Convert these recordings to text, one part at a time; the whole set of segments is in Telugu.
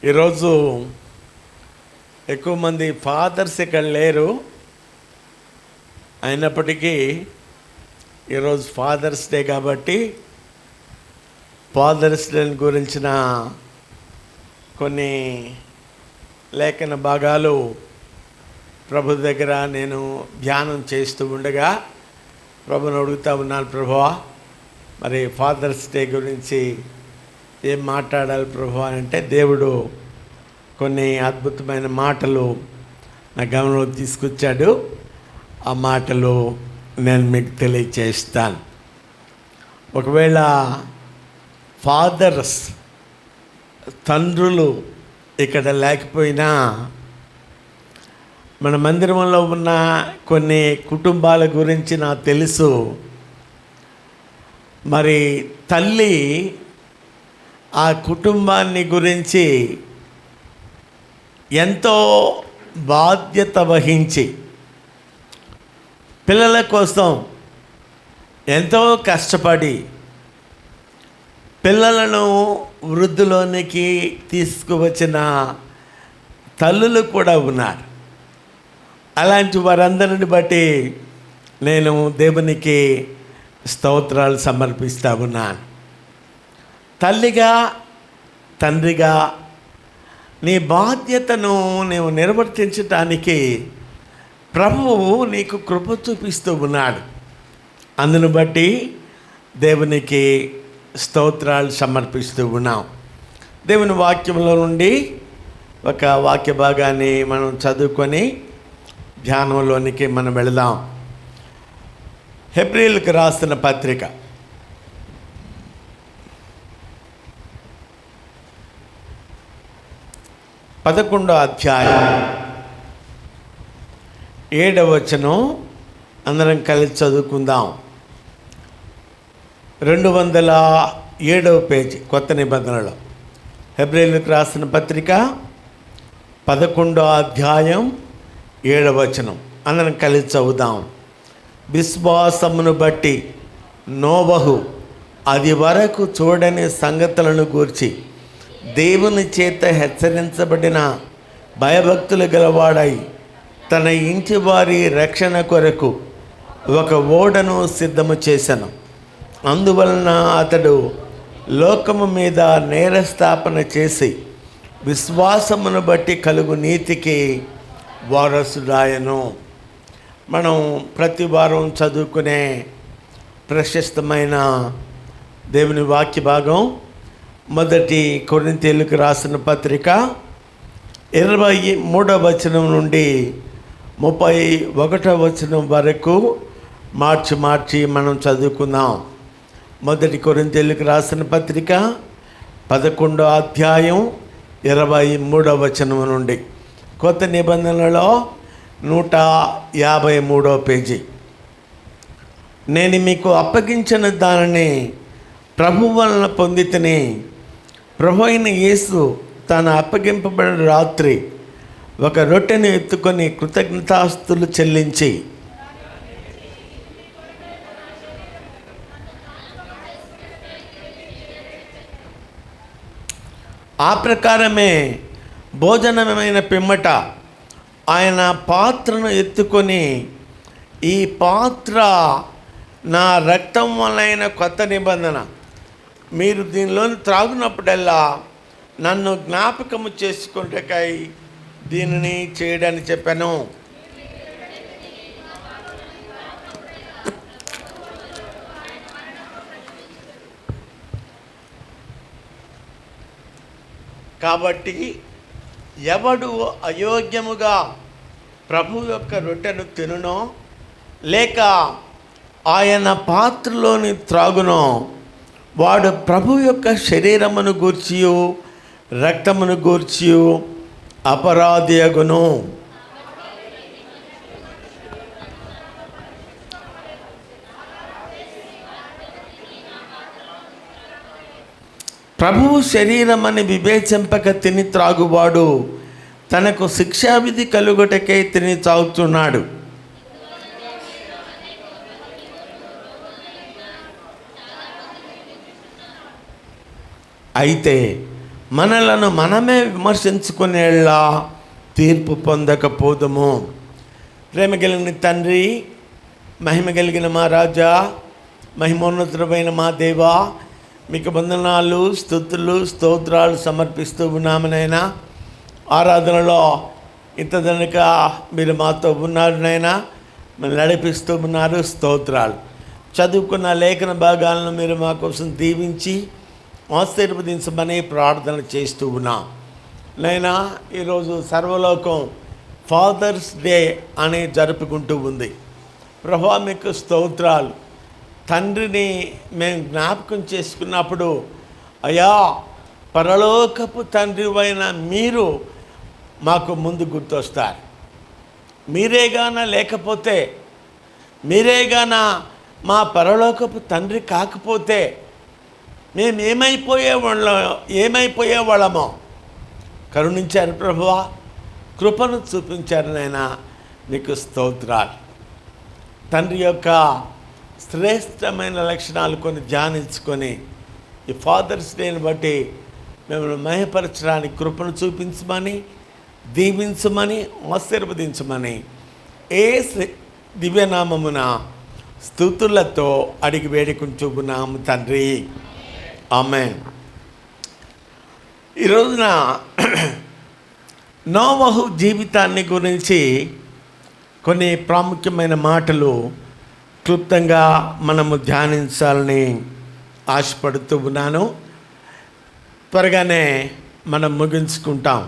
ఈరోజు ఎక్కువ మంది ఫాదర్స్ ఇక్కడ లేరు. అయినప్పటికీ ఈరోజు ఫాదర్స్ డే కాబట్టి ఫాదర్స్ డే గురించిన కొన్ని లేఖన భాగాలు ప్రభు దగ్గర నేను ధ్యానం చేస్తూ ఉండగా ప్రభుని అడుగుతూ ఉన్నాను, ప్రభువా మరి ఫాదర్స్ డే గురించి ఏం మాట్లాడాలి ప్రభు అని అంటే దేవుడు కొన్ని అద్భుతమైన మాటలు నా గమనంలో తీసుకొచ్చాడు. ఆ మాటలు నేను మీకు తెలియచేస్తాను. ఒకవేళ ఫాదర్స్ తండ్రులు ఇక్కడ లేకపోయినా మన మందిరంలో ఉన్న కొన్ని కుటుంబాల గురించి నాకు తెలుసు. మరి తల్లి ఆ కుటుంబాన్ని గురించి ఎంతో బాధ్యత వహించి పిల్లల కోసం ఎంతో కష్టపడి పిల్లలను వృద్ధిలోనికి తీసుకువచ్చిన తల్లులు కూడా ఉన్నారు. అలాంటి వారందరిని బట్టి నేను దేవునికి స్తోత్రాలు సమర్పిస్తూ ఉన్నాను. తల్లిగా తండ్రిగా నీ బాధ్యతను నీవు నిర్వర్తించటానికి ప్రభువు నీకు కృప చూపిస్తూ ఉన్నాడు. అందును బట్టి దేవునికి స్తోత్రాలు సమర్పిస్తూ ఉన్నాం. దేవుని వాక్యంలో నుండి ఒక వాక్య భాగాన్ని మనం చదువుకొని ధ్యానంలోనికి మనం వెళదాం. హెబ్రీయులకు రాసిన పత్రిక 11వ అధ్యాయం 7వ వచనం అందరం కలిసి చదువుకుందాం. 207వ పేజీ కొత్త నిబంధనలో హెబ్రీయులకు రాసిన పత్రిక 11వ అధ్యాయం 7వ వచనం అందరం కలిసి చదువుదాం. విశ్వాసమును బట్టి నోవహు అది వరకు చూడని సంగతులను గూర్చి దేవుని చేత హెచ్చరించబడిన భయభక్తులు గలవాడై తన ఇంటి వారి రక్షణ కొరకు ఒక ఓడను సిద్ధము చేశాను. అందువలన అతడు లోకము మీద నేరస్థాపన చేసి విశ్వాసమును బట్టి కలుగు నీతికి వారసుడాయను. మనం ప్రతి వారం చదువుకునే ప్రశస్తమైన దేవుని వాక్య భాగం మొదటి కొరింథీయులకు రాసిన పత్రిక 23వ వచనం నుండి 31వ వచనం వరకు మార్చి మనం చదువుకుందాం. మొదటి కొరింథీయులకు రాసిన పత్రిక 11వ అధ్యాయం 23వ వచనం నుండి కొత్త నిబంధనలో 153వ పేజీ. నేను మీకు అప్పగించిన దానిని ప్రభు వలన పొందితిని. ప్రభు అయిన యేసు తాను అప్పగింపబడిన రాత్రి ఒక రొట్టెను ఎత్తుకొని కృతజ్ఞతాస్తులు చెల్లించి ఆ ప్రకారమే భోజనమైన పిమ్మట ఆయన పాత్రను ఎత్తుకొని, ఈ పాత్ర నా రక్తం వలన కొత్త నిబంధన, మీరు దీనిలోని త్రాగునప్పుడల్లా నన్ను జ్ఞాపకము చేసుకుంటకై దీనిని చేయడని చెప్పాను. కాబట్టి ఎవడు అయోగ్యముగా ప్రభు యొక్క రొట్టెను తినునో లేక ఆయన పాత్రలోని త్రాగునో వాడు ప్రభు యొక్క శరీరమును గూర్చియు రక్తమును గూర్చియు అపరాధి అగును. ప్రభువు శరీరమని వివేచింపక తిని త్రాగువాడు తనకు శిక్షావిధి కలుగుటకై తిని త్రాగుతున్నాడు. అయితే మనలను మనమే విమర్శించుకునేలా తీర్పు పొందకపోదుము. ప్రేమ కలిగిన తండ్రి, మహిమ కలిగిన మా రాజా, మహిమోన్నతుడమైన మా దేవా, మీకు వందనాలు, స్తుతులు, స్తోత్రాలు సమర్పిస్తూ ఉన్నామునైనా. ఆరాధనలో ఇంత దనక మీరు మాతో ఉన్నారు నైనా, మీరు నడిపిస్తూ ఉన్నారు. స్తోత్రాలు. చదువుకున్న లేఖన భాగాలను మీరు మా కోసం దీవించి ఆశీర్వదించమని ప్రార్థన చేస్తూ ఉన్నాం నైనా. ఈరోజు సర్వలోకం ఫాదర్స్ డే అని జరుపుకుంటూ ఉంది. ప్రభువా మీకు స్తోత్రాలు. తండ్రిని మేము జ్ఞాపకం చేసుకున్నప్పుడు, అయ్యా పరలోకపు తండ్రివైన మీరు మాకు ముందు గుర్తొస్తారు. మీరేగాన లేకపోతే, మీరేగాన మా పరలోకపు తండ్రి కాకపోతే మేము ఏమైపోయేవాళ్ళమో. కరుణించారు ప్రభువా, కృపను చూపించారు నాయనా, మీకు స్తోత్రాలు. తండ్రి యొక్క శ్రేష్టమైన లక్షణాలు కొన్ని ధ్యానించుకొని ఈ ఫాదర్స్ డేని బట్టి మిమ్మల్ని మహిమపరచడానికి కృపను చూపించమని, దీవించమని, ఆశీర్వదించమని యేసు దివ్యనామమున స్తుతులతో అడిగి వేడుకుంటున్నాము తండ్రి. ఆమేన్. ఈ రోజున నోవహు జీవితాన్ని గురించి కొన్ని ప్రాముఖ్యమైన మాటలు క్లుప్తంగా మనము ధ్యానించాలని ఆశపడుతూ ఉన్నాను. త్వరగానే మనం ముగించుకుంటాం.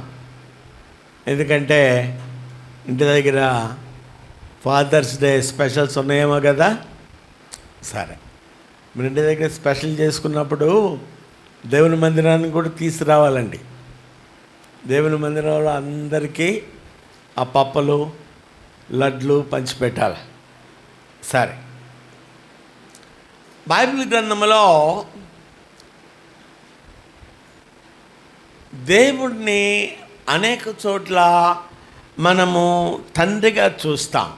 ఎందుకంటే ఇంటి దగ్గర ఫాదర్స్ డే స్పెషల్స్ ఉన్నాయేమో కదా. సరే, మన ఇంటి దగ్గర స్పెషల్ చేసుకున్నప్పుడు దేవుని మందిరాన్ని కూడా తీసుకురావాలండి. దేవుని మందిరంలో అందరికీ ఆ పప్పలు, లడ్లు పంచిపెట్టాలి. సరే, బైబిల్ గ్రంథంలో దేవుడిని అనేక చోట్ల మనము తండ్రిగా చూస్తాం.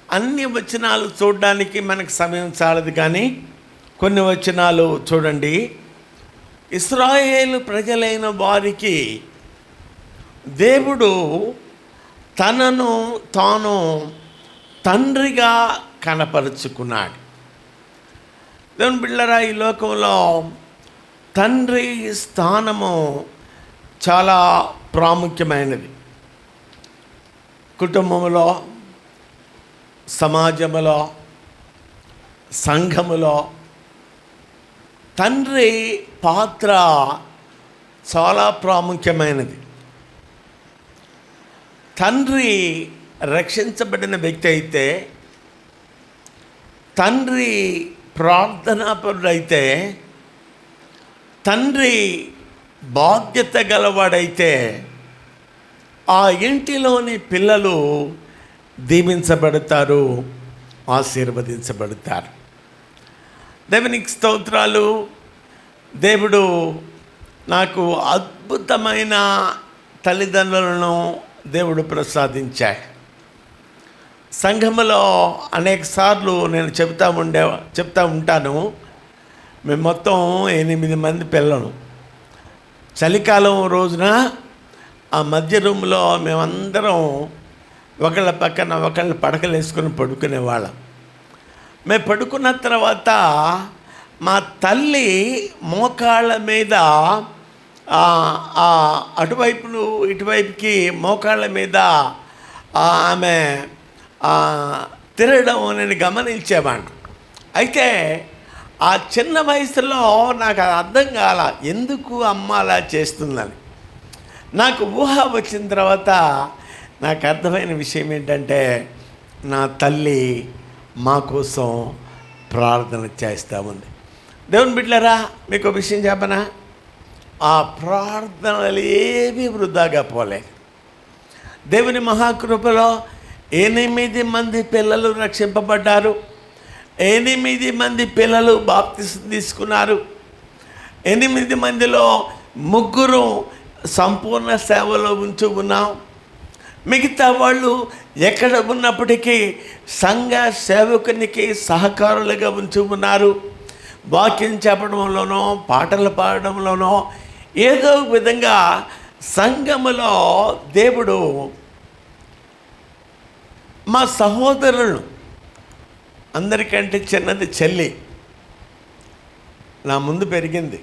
అన్ని వచనాలు చూడడానికి మనకు సమయం చాలదు, కానీ కొన్ని వచనాలు చూడండి. ఇశ్రాయేలు ప్రజలైన వారికి దేవుడు తనను తాను తండ్రిగా కనపరుచుకున్నాడు. దేవుని బిడ్డలారా, ఈ లోకంలో తండ్రి స్థానము చాలా ప్రాముఖ్యమైనది. కుటుంబంలో, సమాజంలో, సంఘములో తండ్రి పాత్ర చాలా ప్రాముఖ్యమైనది. తండ్రి రక్షించబడిన వ్యక్తి అయితే, తండ్రి ప్రార్థనాపరుడైతే, తండ్రి బాధ్యత గలవాడైతే ఆ ఇంటిలోని పిల్లలు దీవించబడతారు, ఆశీర్వదించబడతారు. దేవునికి స్తోత్రాలు. దేవుడు నాకు అద్భుతమైన తల్లిదండ్రులను దేవుడు ప్రసాదించాడు. సంఘములో అనేక సార్లు నేను చెప్తా ఉంటాను. మేము మొత్తం 8 మంది పిల్లలు. చలికాలం రోజున ఆ మధ్య రూమ్లో మేమందరం ఒకళ్ళ పక్కన ఒకళ్ళ పడకలు వేసుకొని పడుకునేవాళ్ళం. మేము పడుకున్న తర్వాత మా తల్లి మోకాళ్ళ మీద అటువైపును ఇటువైపుకి మోకాళ్ళ మీద ఆమె తిరగడం నేను గమనించేవాడిని. అయితే ఆ చిన్న వయసులో నాకు అది అర్థం కాల, ఎందుకు అమ్మ అలా చేస్తుందని. నాకు ఊహ వచ్చిన తర్వాత నాకు అర్థమైన విషయం ఏంటంటే, నా తల్లి మా కోసం ప్రార్థన చేస్తూ ఉంది. దేవుని బిడ్డలారా, మీకు విషయం చెప్పనా, ఆ ప్రార్థనలు ఏమీ వృధాగా పోలేదు. దేవుని మహాకృపలో 8 మంది పిల్లలు రక్షింపబడ్డారు. 8 మంది పిల్లలు బాప్తిసం తీసుకున్నారు. 8 మందిలో 3 సంపూర్ణ సేవలో ఉంచి ఉన్నాం. మిగతా వాళ్ళు ఎక్కడ ఉన్నప్పటికీ సంఘ సేవకునికి సహకారులుగా ఉంచి ఉన్నారు. వాక్యం చెప్పడంలోనో, పాటలు పాడడంలోనో ఏదో ఒక విధంగా సంఘములో దేవుడు మా సహోదరులను, అందరికంటే చిన్నది చెల్లి, నా ముందు పెరిగింది.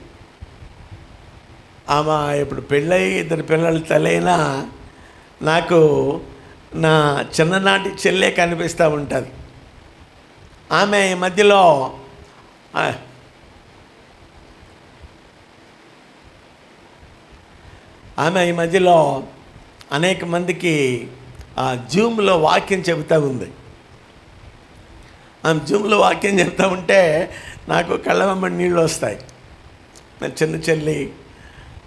ఆమె ఇప్పుడు పెళ్ళై 2 పిల్లల తలైనా నాకు నా చిన్ననాటి చెల్లె కనిపిస్తూ ఉంటుంది. ఆమె ఈ మధ్యలో అనేక మందికి జూమ్లో వాక్యం చెబుతూ ఉంది. ఆమె జూమ్లో వాక్యం చెప్తూ ఉంటే నాకు కళ్ళ వెంబడి నీళ్ళు వస్తాయి. నా చిన్న చెల్లి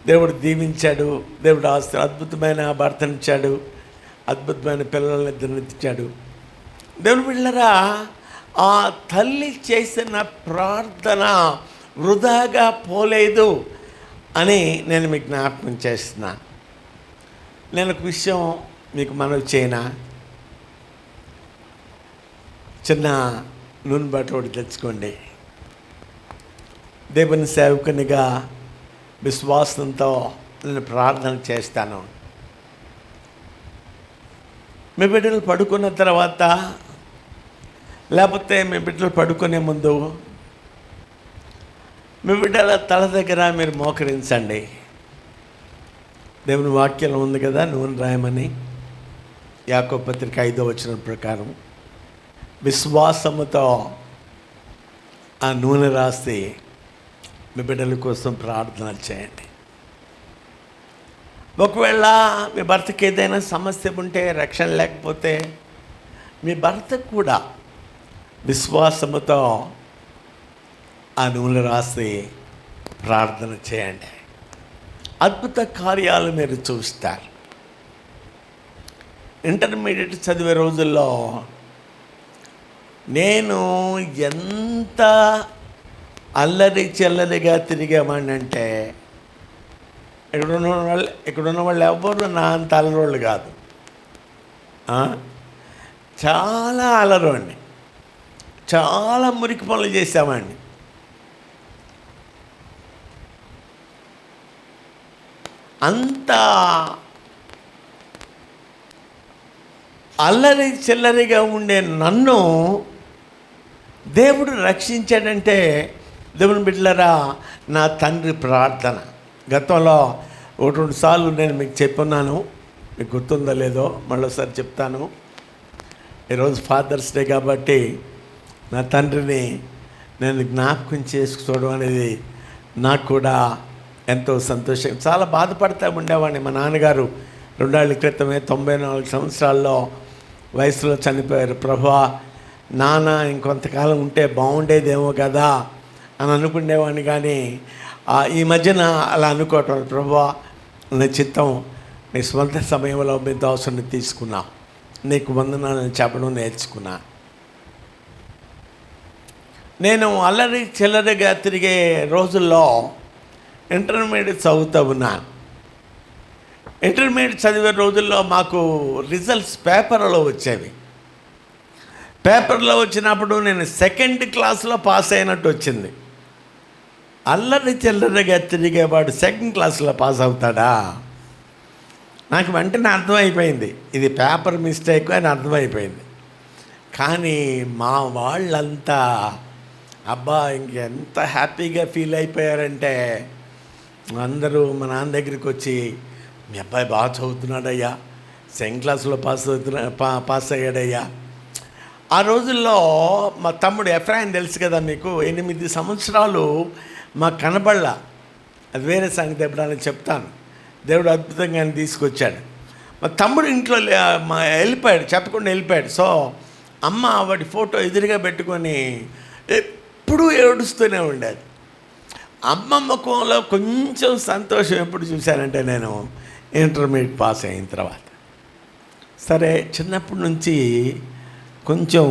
దేవుడు దీవించాడు, దేవుడు అద్భుతమైన భర్తనిచ్చాడు, అద్భుతమైన పిల్లల్ని ఇచ్చాడు. దేవుడు బిడ్డలారా, ఆ తల్లి చేసిన ప్రార్థన వృధాగా పోలేదు అని నేను మీకు జ్ఞాపకం చేస్తున్నాను. నేను ఒక విషయం మీకు మనవి చేయనా? చిన్న నూనె బట్టోడి తెచ్చుకోండి. దేవుని సేవకునిగా విశ్వాసంతో నేను ప్రార్థన చేస్తాను. మీ బిడ్డలు పడుకున్న తర్వాత, లేకపోతే మీ బిడ్డలు పడుకునే ముందు మీ బిడ్డల తల దగ్గర మీరు మోకరించండి. దేవుని వాక్యం ఉంది కదా, నూనె రాయమని. యాకోబు పత్రిక 5వ వచనం ప్రకారం విశ్వాసముతో ఆ నూనె రాసి మీ బిడ్డల కోసం ప్రార్థన చేయండి. ఒకవేళ మీ భర్తకి ఏదైనా సమస్య ఉంటే, రక్షణ లేకపోతే, మీ భర్తకు కూడా విశ్వాసముతో ఆ నూనె రాసి ప్రార్థన చేయండి. అద్భుత కార్యాలు మీరు చూస్తారు. ఇంటర్మీడియట్ చదివే రోజుల్లో నేను ఎంత అల్లరి చెల్లరిగా తిరిగామని అంటే, ఇక్కడున్న వాళ్ళు ఎవ్వరు నా అంత అల్లరోళ్ళు కాదు. చాలా అల్లరోండి, చాలా మురికి పనులు చేసామండి. అంత అల్లరి చిల్లరిగా ఉండే నన్ను దేవుడు రక్షించాడంటే, దేవుని బిడ్డలారా, నా తండ్రి ప్రార్థన. గతంలో 1-2 సార్లు నేను మీకు చెప్పున్నాను, మీకు గుర్తుందో లేదో మళ్ళీసారి చెప్తాను. ఈరోజు ఫాదర్స్ డే కాబట్టి నా తండ్రిని నేను జ్ఞాపకం చేసుకోవడం అనేది నాకు కూడా ఎంతో సంతోషం. చాలా బాధపడతా ఉండేవాడిని. మా నాన్నగారు 2 ఏళ్ల క్రితమే 94 సంవత్సరాల్లో వయసులో చనిపోయారు. ప్రభువా, నాన్న ఇంకొంతకాలం ఉంటే బాగుండేదేమో కదా అని అనుకునేవాడిని. కానీ ఈ మధ్యన అలా అనుకోవటం, ప్రభువా నీ చిత్తం, నీ స్వంత సమయంలో మీ దోషాన్ని తీసుకున్నా, నీకు వందనాలను చెప్పడం నేర్చుకున్నా. నేను అల్లరి చిల్లరిగా తిరిగే రోజుల్లో ఇంటర్మీడియట్ చదువుతూ ఉన్నాను. ఇంటర్మీడియట్ చదివే రోజుల్లో మాకు రిజల్ట్స్ పేపర్లో వచ్చేవి. పేపర్లో వచ్చినప్పుడు నేను 2nd క్లాస్లో పాస్ అయినట్టు వచ్చింది. అల్లరి చిల్లరిగా తిరిగేవాడు 2nd క్లాస్లో పాస్ అవుతాడా? నాకు వెంటనే అర్థమైపోయింది, ఇది పేపర్ మిస్టేక్ అని అర్థమైపోయింది. కానీ మా వాళ్ళంతా అబ్బా ఇంకెంత హ్యాపీగా ఫీల్ అయిపోయారంటే, అందరూ మా నాన్న దగ్గరికి వచ్చి, మీ అబ్బాయి బాగా చదువుతున్నాడయ్యా, 2nd క్లాస్లో పాస్ అయ్యాడయ్యా. ఆ రోజుల్లో మా తమ్ముడు ఎఫ్రాయిన్ తెలుసు కదా మీకు, 8 సంవత్సరాలు మాకు కనబడలా. అది వేరే సంగతి, ఎప్పుడని చెప్తాను. దేవుడు అద్భుతంగా ఆయన తీసుకొచ్చాడు. మా తమ్ముడు ఇంట్లో వెళ్ళిపోయాడు, చెప్పకుండా వెళ్ళిపోయాడు. సో అమ్మ వాడి ఫోటో ఎదురుగా పెట్టుకొని ఎప్పుడూ ఏడుస్తూనే ఉండేది. అమ్మ ముఖంలో కొంచెం సంతోషం ఎప్పుడు చూశానంటే, నేను ఇంటర్మీడియట్ పాస్ అయిన తర్వాత. సరే, చిన్నప్పటి నుంచి కొంచెం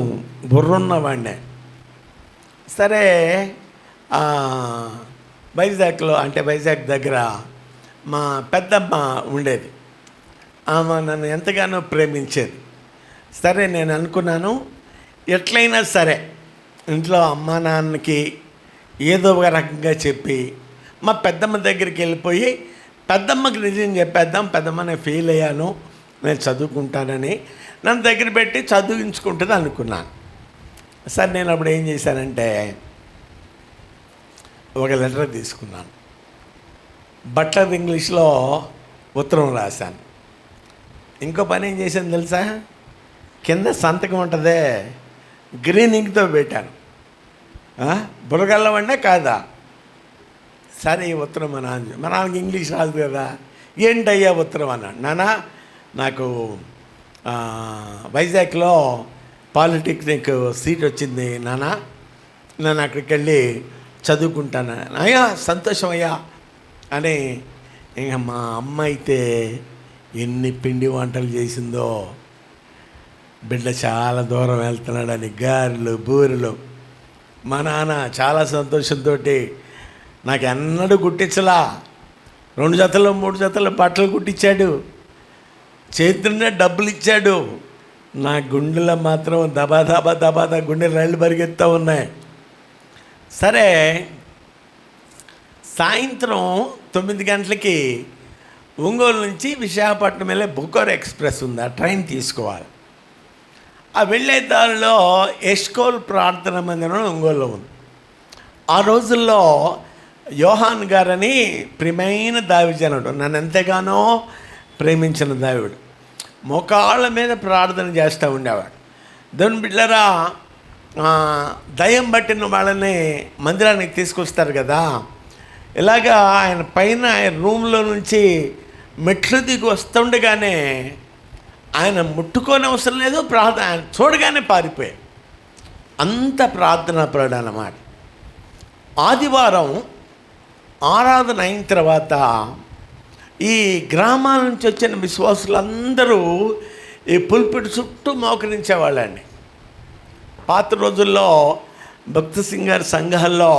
బుర్రున్నవాడినే. సరే, వైజాగ్లో, అంటే వైజాగ్ దగ్గర మా పెద్దమ్మ ఉండేది. ఆమె నన్ను ఎంతగానో ప్రేమించేది. సరే, నేను అనుకున్నాను, ఎట్లయినా సరే ఇంట్లో అమ్మా నాన్నకి ఏదో ఒక రకంగా చెప్పి మా పెద్దమ్మ దగ్గరికి వెళ్ళిపోయి పెద్దమ్మకి నిజం చెప్పేద్దాం, పెద్దమ్మ నేను ఫెయిల్ అయ్యాను, నేను చదువుకుంటానని నన్ను దగ్గర పెట్టి చదివించుకుంటుంది అనుకున్నాను. సరే నేను అప్పుడు ఏం చేశానంటే ఒక లెటర్ తీసుకున్నాను, బట్లర్ ఇంగ్లీష్లో ఉత్తరం రాశాను. ఇంకో పని ఏం చేశాను తెలుసా, కింద సంతకం ఉంటుందే గ్రీన్ ఇంక్తో పెట్టాను. బురగల్లవండే కాదా. సరే ఈ ఉత్తరం మా నాన్నకి ఇంగ్లీష్ రాదు కదా, ఏంటయ్యా ఉత్తరం అన్నాడు. నాన్న నాకు వైజాగ్లో పాలిటెక్నిక్ సీట్ వచ్చింది నాన్న, నేను అక్కడికి వెళ్ళి చదువుకుంటాను. అయ్యా సంతోషం అయ్యా అని. ఇంకా మా అమ్మ అయితే ఎన్ని పిండి వంటలు చేసిందో, బిడ్డ చాలా దూరం వెళ్తున్నాడని గారెలు బూరెలు. మా నాన్న చాలా సంతోషంతో నాకు ఎన్నడూ కుట్టించలా, 2 జతలు 3 జతలు బట్టలు కుట్టించాడు, చేతినే డబ్బులు ఇచ్చాడు. నా గుండెలో మాత్రం దబా దబా దబా గుండె రైళ్ళు పరిగెత్తా ఉన్నాయి. సరే సాయంత్రం 9 గంటలకి ఒంగోలు నుంచి విశాఖపట్నం వెళ్ళే బుకోర్ ఎక్స్ప్రెస్ ఉంది, ఆ ట్రైన్ తీసుకోవాలి. ఆ వెళ్ళే దారిలో ఎస్కోల్ ప్రార్థన మందిరం ఒంగోలులో ఉంది. ఆ రోజుల్లో యోహాన్ గారని ప్రియమైన దావిజనుడు, నన్ను ఎంతగానో ప్రేమించిన దావిడు, మోకాళ్ళ మీద ప్రార్థన చేస్తూ ఉండేవాడు. దేవుని బిడ్డలారా, దయ్యం పట్టిన వాళ్ళని మందిరానికి తీసుకొస్తారు కదా, ఇలాగా ఆయన పైన ఆయన రూమ్లో నుంచి మెట్లు దిగి వస్తుండగానే ఆయన ముట్టుకోని అవసరం లేదు, ఆయన చూడగానే పారిపోయాడు. అంత ప్రార్థనా పరుడు అన్నమాట. ఆదివారం ఆరాధన అయిన తర్వాత ఈ గ్రామాల నుంచి వచ్చిన విశ్వాసులందరూ ఈ పుల్పిట్ చుట్టూ మోకరించేవాళ్ళండి. పాత రోజుల్లో భక్త సింగార్ సంఘాల్లో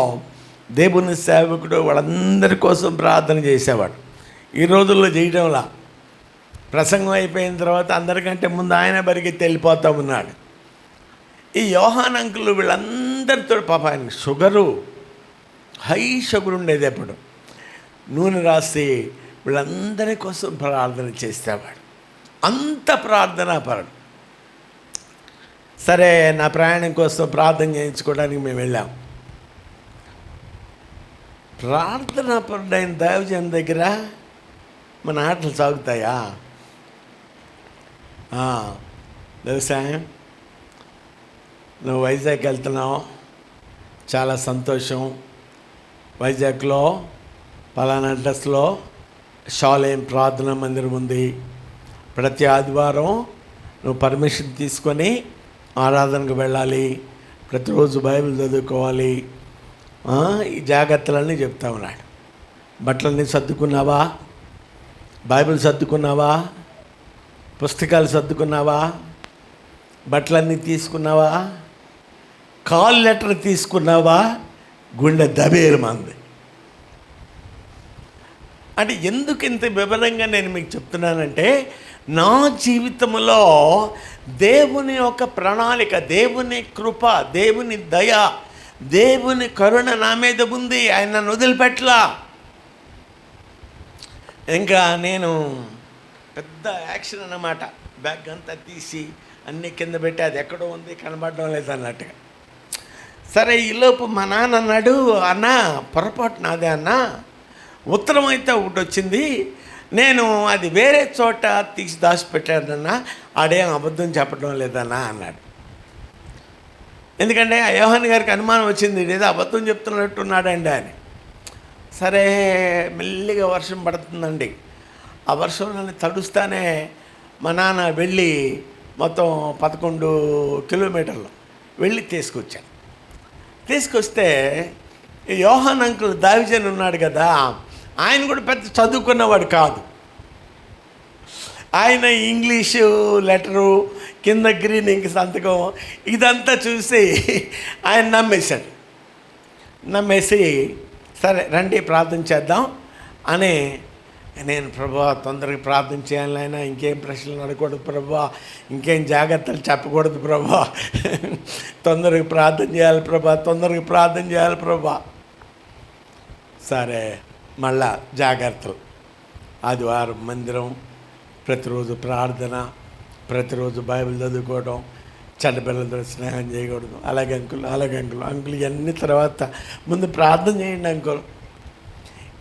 దేవుని సేవకుడు వాళ్ళందరి కోసం ప్రార్థన చేసేవాడు. ఈ రోజుల్లో చేయడంలా ప్రసంగం అయిపోయిన తర్వాత అందరికంటే ముందు ఆయన పరిగెత్తి వెళ్ళిపోతూ ఉన్నాడు. ఈ యోహాన్ అంకులు వీళ్ళందరితో పాప ఆయన షుగరు, హై షుగర్ ఉండేది. ఎప్పుడు నూనె రాసి వీళ్ళందరి కోసం ప్రార్థన చేసేవాడు. అంత ప్రార్థనా పరుడు. సరే నా ప్రయాణం కోసం ప్రార్థన చేయించుకోవడానికి మేము వెళ్ళాం. ప్రార్థనా పరుడైన దైవజన్ దగ్గర మన ఆటలు సాగుతాయా? వ్యవసాయం, నువ్వు వైజాగ్ వెళ్తున్నావు, చాలా సంతోషం. వైజాగ్లో పలానా అడ్రస్లో షాలేం ప్రార్థనా మందిరం ఉంది. ప్రతి ఆదివారం నువ్వు పర్మిషన్ తీసుకొని ఆరాధనకు వెళ్ళాలి, ప్రతిరోజు బైబిల్ చదువుకోవాలి. ఈ జాగ్రత్తలన్నీ చెప్తా ఉన్నాడు. బట్టలన్నీ సర్దుకున్నావా? బైబిల్ సర్దుకున్నావా? పుస్తకాలు సర్దుకున్నావా? బట్టలన్నీ తీసుకున్నావా? కాల్ లెటర్ తీసుకున్నావా? గుండె దబేరు మంది. అంటే ఎందుకు ఇంత వివరంగా నేను మీకు చెప్తున్నానంటే, నా జీవితంలో దేవుని యొక్క ప్రణాళిక, దేవుని కృప, దేవుని దయ, దేవుని కరుణ నా మీద ఉంది. ఆయన నన్ను వదిలిపెట్టలా. ఇంకా నేను పెద్ద యాక్షన్ అన్నమాట. బ్యాగ్ అంతా తీసి అన్నీ కింద పెట్టి అది ఎక్కడో ఉంది కనబడడం లేదు అన్నట్టుగా. సరే ఈలోపు మా నాన్న అన్నాడు, అన్న పొరపాటు నాదే అన్న, ఉత్తరం అయితే ఒకటి వచ్చింది, నేను అది వేరే చోట తీసి దాచిపెట్టానన్నా, ఆడేం అబద్ధం చెప్పడం లేదన్నా అన్నాడు. ఎందుకంటే యోహాన్ గారికి అనుమానం వచ్చింది, ఏదో అబద్ధం చెప్తున్నట్టున్నాడండి అని. సరే మెల్లిగా వర్షం పడుతుందండి. ఆ వర్షం నన్ను తడుస్తానే మా నాన్న వెళ్ళి మొత్తం 11 కిలోమీటర్లు వెళ్ళి తీసుకొచ్చాను. తీసుకొస్తే యోహాన్ అంకుల్ దావిజన్ ఉన్నాడు కదా, ఆయన కూడా పెద్ద చదువుకున్నవాడు కాదు. ఆయన ఇంగ్లీషు లెటరు కింద గ్రీన్ ఇంక సంతకం ఇదంతా చూసి ఆయన నమ్మేసి సరే రండి ప్రార్థన చేద్దాం అని. నేను ప్రభా తొందరగా ప్రార్థన చేయాలి, ఆయన ఇంకేం ప్రశ్నలు అడగకూడదు ప్రభా, ఇంకేం జాగ్రత్తలు చెప్పకూడదు ప్రభా, తొందరగా ప్రార్థన చేయాలి ప్రభా, తొందరగా ప్రార్థన చేయాలి ప్రభా. సరే మళ్ళా జాగ్రత్తలు. ఆదివారం మందిరం, ప్రతిరోజు ప్రార్థన, ప్రతిరోజు బైబిల్ చదువుకోవడం, చెడ్డపిల్లలతో స్నేహం చేయకూడదు. అలాగే అంకుల్ ఇవన్నీ తర్వాత ముందు ప్రార్థన చేయండి అంకుల్.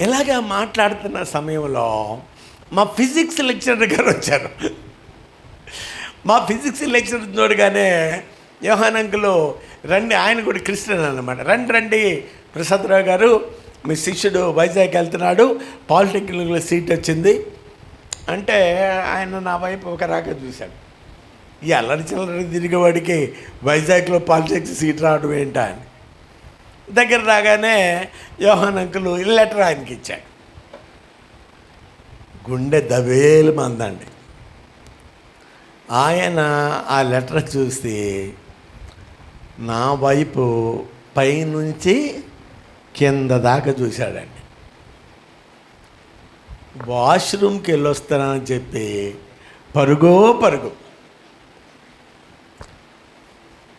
ఇలాగా మాట్లాడుతున్న సమయంలో మా ఫిజిక్స్ లెక్చరర్ గారు వచ్చారు. మా ఫిజిక్స్ లెక్చరర్ చూడగానే యోహాన్ అంకులు రండి, ఆయన కూడా క్రిస్టియన్ అన్నమాట, రండి ప్రసాదరావు గారు మీ శిష్యుడు వైజాగ్ వెళ్తున్నాడు, పాలిటెక్నిక్లో సీట్ వచ్చింది అంటే ఆయన నా వైపు ఒక రాక చూశాడు. ఈ అల్లరి చిల్లరి తిరిగేవాడికి వైజాగ్లో పాలిటెక్నిక్ సీట్ రావడం ఏంటా అని. దగ్గర రాగానే యోహాన్ అంకులు లెటర్ ఆయనకి ఇచ్చాడు. గుండె దవేలు మందండి. ఆయన ఆ లెటర్ చూసి నా వైపు పైనుంచి కింద దాకా చూశాడండి. వాష్రూమ్కి వెళ్ళొస్తానని చెప్పి పరుగు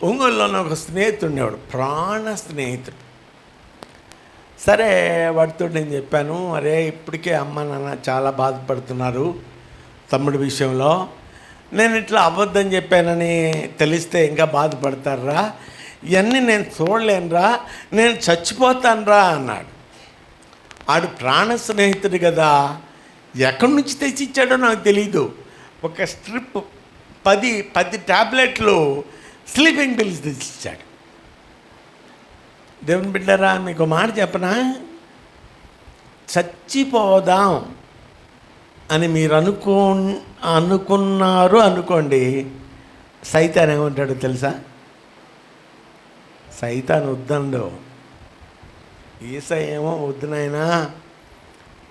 ఒంగోలులో ఒక స్నేహితుడు ఉండేవాడు, ప్రాణ స్నేహితుడు. సరే వాడితో నేను చెప్పాను, అరే ఇప్పటికే అమ్మ నాన్న చాలా బాధపడుతున్నారు తమ్ముడి విషయంలో, నేను ఇట్లా అబద్ధం చెప్పానని తెలిస్తే ఇంకా బాధపడతారా, ఇవన్నీ నేను చూడలేనురా, నేను చచ్చిపోతానురా అన్నాడు. ఆడు ప్రాణ స్నేహితుడు కదా, ఎక్కడి నుంచి తెచ్చిచ్చాడో నాకు తెలీదు. ఒక స్ట్రిప్ 10 ట్యాబ్లెట్లు స్లీపింగ్ పిల్స్ తెచ్చిచ్చాడు. దేవుని బిడ్డరా, మీకు మాట చెప్పనా, చచ్చిపోదాం అని మీరు అనుకున్నారు అనుకోండి, సైతాన్ ఏమంటాడో తెలుసా? సైతాన్ వద్దండు, యేసయ్య ఏమో వద్దునైనా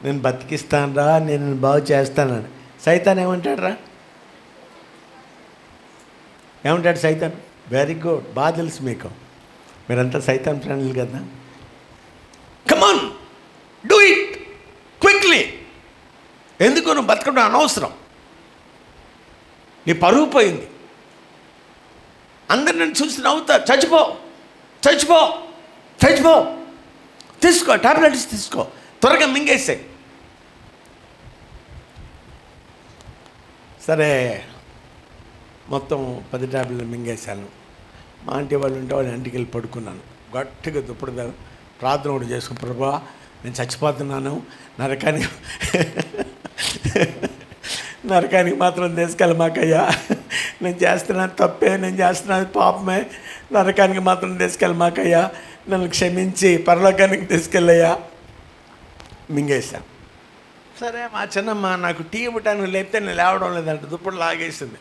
నేను బతికిస్తానురా, నేను బాగు చేస్తానని. సైతాన్ ఏమంటాడు సైతాన్? వెరీ గుడ్, బాగా తెలుసు మీకు, మీరంతా సైతాన్ ఫ్రెండ్లు కదా. కమాన్ డూ ఇట్ క్విక్లీ, ఎందుకు నువ్వు బతకడం అనవసరం, నీ పరువు పోయింది, అందరు నన్ను చూసి నవ్వుతా, చచ్చిపో తీసుకో, టాబ్లెట్స్ తీసుకో, త్వరగా మింగేసాయి. సరే మొత్తం 10 ట్యాబ్లెట్లు మింగేశాను. మా ఆంటీ వాళ్ళు ఉంటే వాళ్ళ ఇంటికి వెళ్ళి పడుకున్నాను. గట్టిగా దుప్పుడు ప్రార్థన కూడా చేసుకుని, ప్రభువా నేను చచ్చిపోతున్నాను, నరకానికి మాత్రం తీసుకెళ్ళమాకయ్యా, నేను చేస్తున్నాను తప్పే, నేను చేస్తున్నాను పాపమే, నరకానికి మాత్రం తీసుకెళ్ళమాకయ్యా, నన్ను క్షమించి పరలోకానికి తీసుకెళ్ళయ్యా. మింగేశాను. సరే మా చిన్నమ్మ నాకు టీ ఇవ్వటానికి లేపితే నేను లేవడం లేదంటే దుప్పుడు లాగేసింది,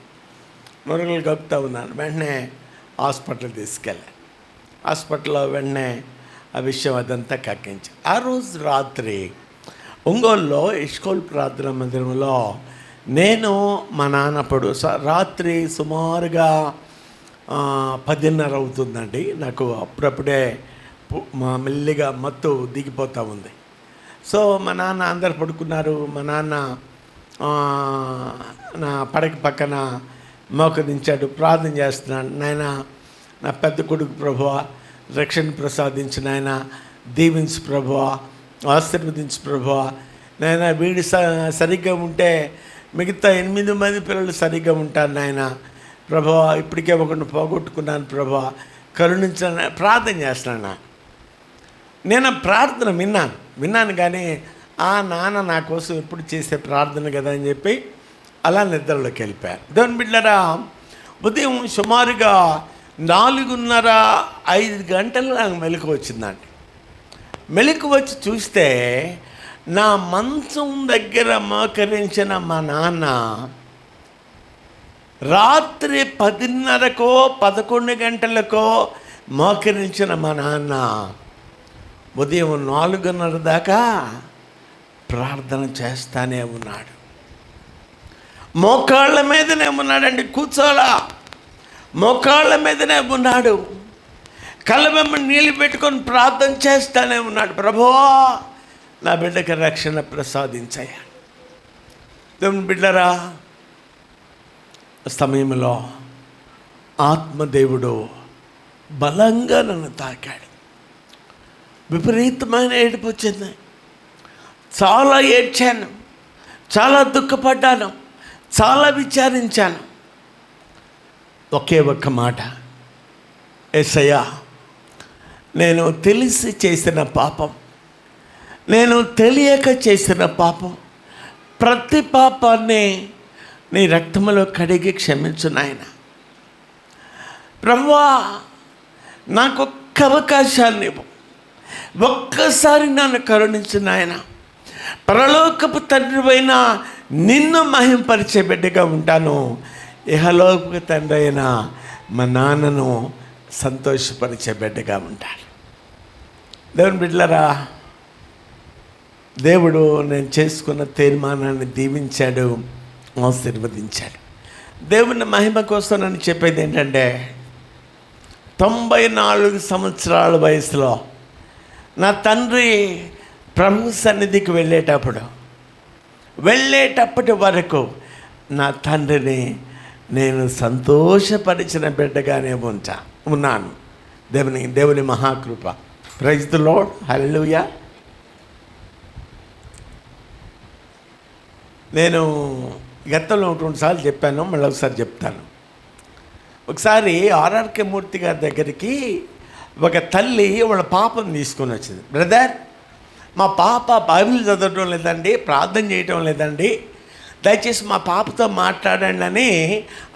నొరుగులు కప్పుతూ ఉన్నాను. వెంటనే హాస్పిటల్ తీసుకెళ్ళాను. హాస్పిటల్లో వెంటనే ఆ విషయం అదంతా కక్కించాను. ఆ రోజు రాత్రి ఒంగోలులో ఇష్కోల్ ప్రార్థన మందిరంలో నేను మా నాన్నప్పుడు రాత్రి సుమారుగా 10:30 అవుతుందండి. నాకు అప్పుడప్పుడే మెల్లిగా మత్తు దిగిపోతూ ఉంది. సో మా నాన్న అందరు పడుకున్నారు. మా నాన్న నా పడక పక్కన మోకరించాడు, ప్రార్థన చేస్తున్నాడు. నాయన నా పెద్ద కొడుకు ప్రభువా రక్షణ ప్రసాదించు, నాయన దీవించు ప్రభువా, ఆశీర్వదించు ప్రభువా, నాయన వీడి సరిగ్గా ఉంటే మిగతా 8 మంది పిల్లలు సరిగ్గా ఉంటారు నాయన ప్రభువా, ఇప్పటికే ఒకరిని పోగొట్టుకున్నాను ప్రభువా, కరుణించాలని ప్రార్థన చేస్తున్నాను. నేను ప్రార్థన విన్నాను కానీ ఆ నాన్న నా కోసం ఎప్పుడు చేసే ప్రార్థన కదా అని చెప్పి అలా నిద్రలోకి వెళ్ళిపోయారు. దేవుని బిడ్డలారా, ఉదయం సుమారుగా 4:30-5 గంటలు నాకు మెలకు వచ్చిందండి. మెలకు వచ్చి చూస్తే నా మంచం దగ్గర మోకరించిన మా నాన్న రాత్రి 10:30కో 11 గంటలకో మోకరించిన మా నాన్న ఉదయం 4:30 దాకా ప్రార్థన చేస్తానే ఉన్నాడు. మోకాళ్ళ మీదనే ఉన్నాడండి, కూర్చోలా, మోకాళ్ళ మీదనే ఉన్నాడు. కళ్ళ వెంబడి నీళ్ళు పెట్టుకొని ప్రార్థన చేస్తానే ఉన్నాడు. ప్రభువా నా బిడ్డకి రక్షణ ప్రసాదించయ్యా. దేవుని బిడ్డరా, సమయంలో ఆత్మదేవుడు బలంగా నన్ను తాకాడు. విపరీతమైన ఏడుపు వచ్చింది. చాలా ఏడ్చాను, చాలా దుఃఖపడ్డాను, చాలా విచారించాను. ఒకే ఒక్క మాట, యేసయ్యా, నేను తెలిసి చేసిన పాపం, నేను తెలియక చేసిన పాపం, ప్రతి పాపాన్ని నీ రక్తములో కడిగి క్షమించు నాయన. ప్రభువా, నాకు ఒక్క అవకాశాన్ని ఇవ్వు, ఒక్కసారి నన్ను కరుణించు నాయన. పరలోకపు తండ్రివైన నిన్ను మహింపరిచే బిడ్డగా ఉంటాను, ఇహలోకపు తండ్రి అయిన మా నాన్నను సంతోషపరిచే బిడ్డగా ఉంటాను. దేవుని బిడ్డలారా, దేవుడు నేను చేసుకున్న తీర్మానాన్ని దీవించాడు, ఆశీర్వదించాడు. దేవుని మహిమ కోసం నన్ను చెప్పేది ఏంటంటే, 94 సంవత్సరాల వయసులో నా తండ్రి ప్రభు సన్నిధికి వెళ్ళేటప్పటి వరకు నా తండ్రిని నేను సంతోషపరిచిన బిడ్డగానే ఉన్నాను. దేవుని మహాకృప. Praise the Lord. హల్లెలూయా. నేను గతంలో 2 సార్లు చెప్పాను, మళ్ళీ ఒకసారి చెప్తాను. ఒకసారి ఆర్ఆర్కే మూర్తి గారి దగ్గరికి ఒక తల్లి వాళ్ళ పాపను తీసుకొని వచ్చింది. బ్రదర్, మా పాప బైబిల్ చదవటం లేదండి, ప్రార్థన చేయటం లేదండి, దయచేసి మా పాపతో మాట్లాడండి అని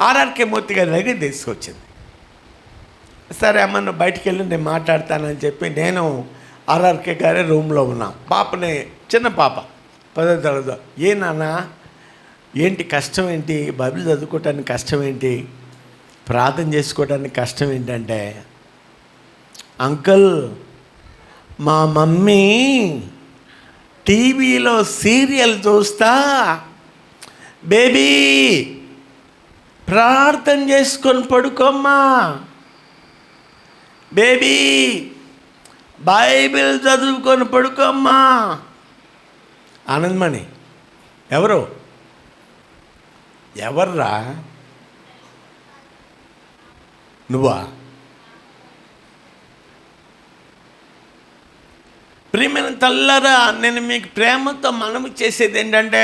ఆర్ఆర్కే మూర్తి గారి దగ్గర తీసుకొచ్చింది. సరే అమ్మ, నువ్వు బయటికి వెళ్ళి నేను మాట్లాడతానని చెప్పి నేను ఆర్ఆర్కే గారి రూమ్లో ఉన్నాం. పాపని, చిన్న పాప, 10వ తరగతి. ఏ నాన్న, ఏంటి కష్టం ఏంటి, బైబిల్ చదువుకోవటానికి కష్టం ఏంటి, ప్రార్థన చేసుకోవడానికి కష్టం ఏంటంటే, అంకుల్, మా మమ్మీ టీవీలో సీరియల్ చూస్తా, బేబీ ప్రార్థన చేసుకొని పడుకోమ్మా, బేబీ బైబిల్ చదువుకొని పడుకోమ్మా. ఆనందమణి, ఎవర్రా నువ్వా? ప్రియమైన తల్లారా, నేను మీకు ప్రేమతో మనవి చేసేది ఏంటంటే,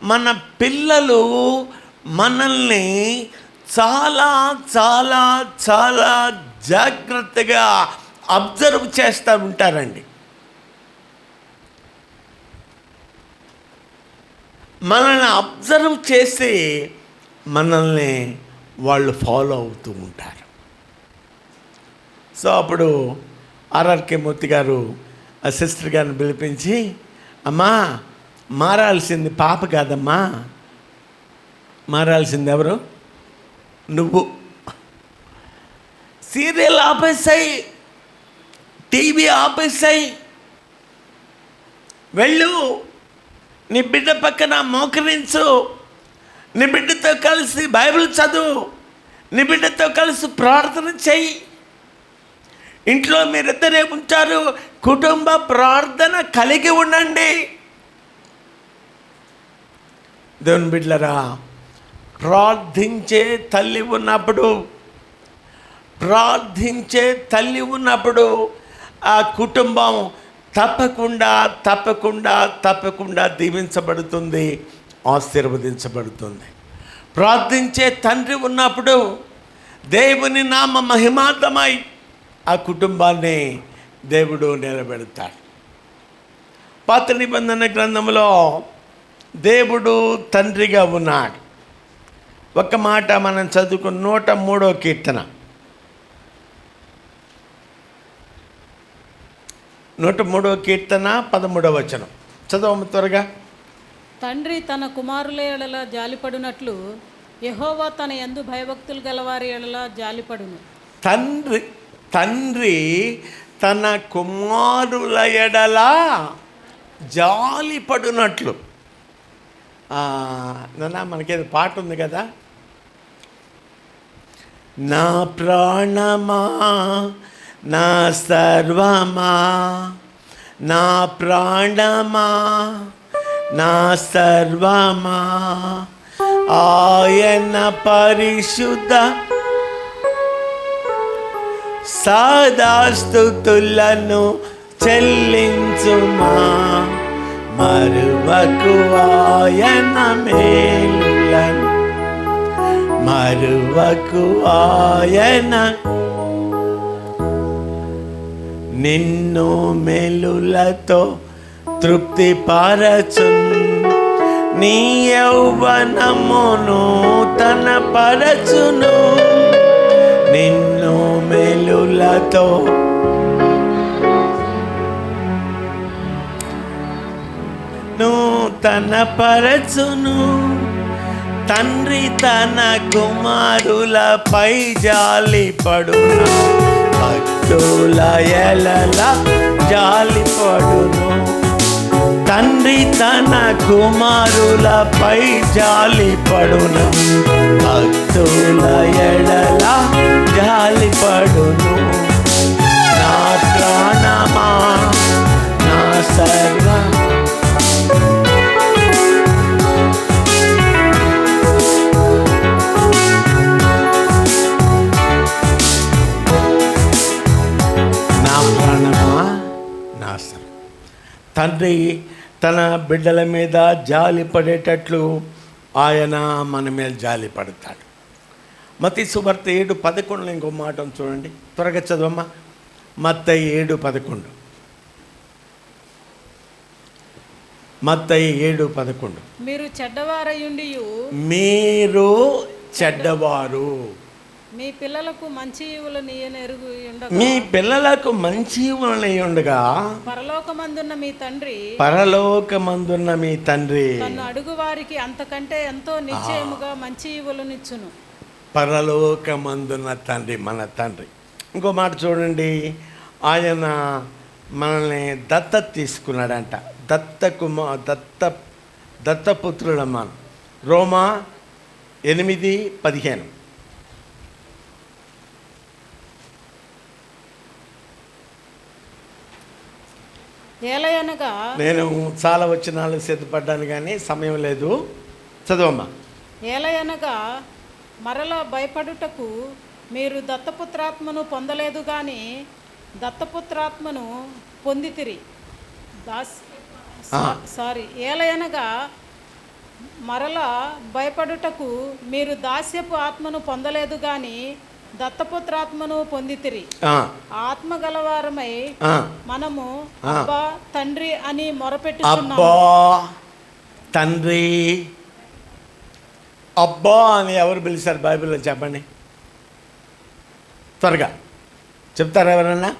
మన పిల్లలు మనల్ని చాలా చాలా చాలా జాగ్రత్తగా అబ్జర్వ్ చేస్తూ ఉంటారండి. మనల్ని అబ్జర్వ్ చేసి మనల్ని వాళ్ళు ఫాలో అవుతూ ఉంటారు. సో అప్పుడు ఆర్ఆర్కే మూర్తి గారు ఆ సిస్టర్ గారిని పిలిపించి, అమ్మా, మారాల్సింది పాప కాదమ్మా, మారాల్సింది ఎవరు? నువ్వు. సీరియల్ ఆపేసాయి, టీవీ ఆపేసాయి, వెళ్ళు, నీ బిడ్డ పక్కన మోకరించు, నీ బిడ్డతో కలిసి బైబిల్ చదువు, నీ బిడ్డతో కలిసి ప్రార్థన చెయ్యి. ఇంట్లో మీరిద్దరే ఉంటారు, కుటుంబ ప్రార్థన కలిగి ఉండండి. దేవుని బిడ్డలారా, ప్రార్థించే తల్లి ఉన్నప్పుడు ఆ కుటుంబం తప్పకుండా దీవించబడుతుంది, ఆశీర్వదించబడుతుంది. ప్రార్థించే తండ్రి ఉన్నప్పుడు దేవుని నామ మహిమార్థమై ఆ కుటుంబాన్ని దేవుడు నిలబెడతాడు. పాత నిబంధన గ్రంథంలో దేవుడు తండ్రిగా ఉన్నాడు. ఒక మాట మనం చదువుకున్న 103వ కీర్తన, 103వ కీర్తన 13వ వచనం చదవము త్వరగా. తండ్రి తన కుమారుల ఎడల జాలిపడునట్లు యెహోవా తన యందు భయభక్తులు గలవారి ఎడల జాలిపడును. తండ్రి తన కుమారుల ఎడల జాలిపడునట్లు. నాన్న, మనకేదో పాట ఉంది కదా, నా ప్రాణమా, నా సర్వమా, నా ప్రాణమా, నా సర్వమా, ఆయన పరిశుద్ధ సదాస్తుతులను చెల్లించుమా. మరువకు ఆయన మేలులను, మరువకు ఆయన నిన్ను మేలులతో తృప్తి పరచున్, నీ యౌవనమును తన పరచును, నిన్ను మేలులతో నూతన పరచును. తండ్రి తన కుమారులపై జాలిపడును, భక్తుల ఎడల జాలిపడును. తండ్రి తన కుమారులపై జాలిపడును, భక్తుల ఎడల జాలిపడును. నా ప్రాణమా నా సర్వ తండ్రి తన బిడ్డల మీద జాలి పడేటట్లు ఆయన మన మీద జాలి పడతాడు. మత్తయి సువార్త 7:11 ఇంకో మాట చూడండి, త్వరగా చదవమ్మా. మత్తయి 7:11. మత్తయి 7:11. మీరు చెడ్డవారయుండియు, మీరు చెడ్డవారు, మీ పిల్లలకు మంచి ఈవులు నీయనెరుగు ఉండగా, మీ పిల్లలకు మంచి ఈవులు ఉండగా, పరలోకమందున్న మీ తండ్రి, పరలోకమందున్న మీ తండ్రి తను అడుగు వారికి అంతకంటే ఎంతో నిశ్చయముగా మంచి ఈవులనిచ్చును. పరలోకమందున్న తండ్రి మన తండ్రి. ఇంకో మాట చూడండి, ఆయన మనల్ని దత్తత తీసుకున్నాడంట. దత్తపుత్రుడమ్మా. రోమా 8:15. ఏలయనగా, నేను చాలా వచనాలు సిద్ధపడ్డాను కానీ సమయం లేదు, చదవమ్మా. ఏలయనగా మరలా భయపడుటకు మీరు దత్తపుత్రాత్మను పొందలేదు కానీ దత్తపుత్రాత్మను పొందితిరి. ఏలయనగా మరలా భయపడుటకు మీరు దాస్యపు ఆత్మను పొందలేదు కానీ దత్తపుత్రాత్మను పొందితిరి. ఆత్మ గలవారమై మనము అబ్బా తండ్రి అని మొరపెట్టుచున్నాము. అబ్బా తండ్రి, అబ్బా అని ఎవరు పిలిచారు బైబిల్లో చెప్పండి, త్వరగా చెప్తారా ఎవరన్నా?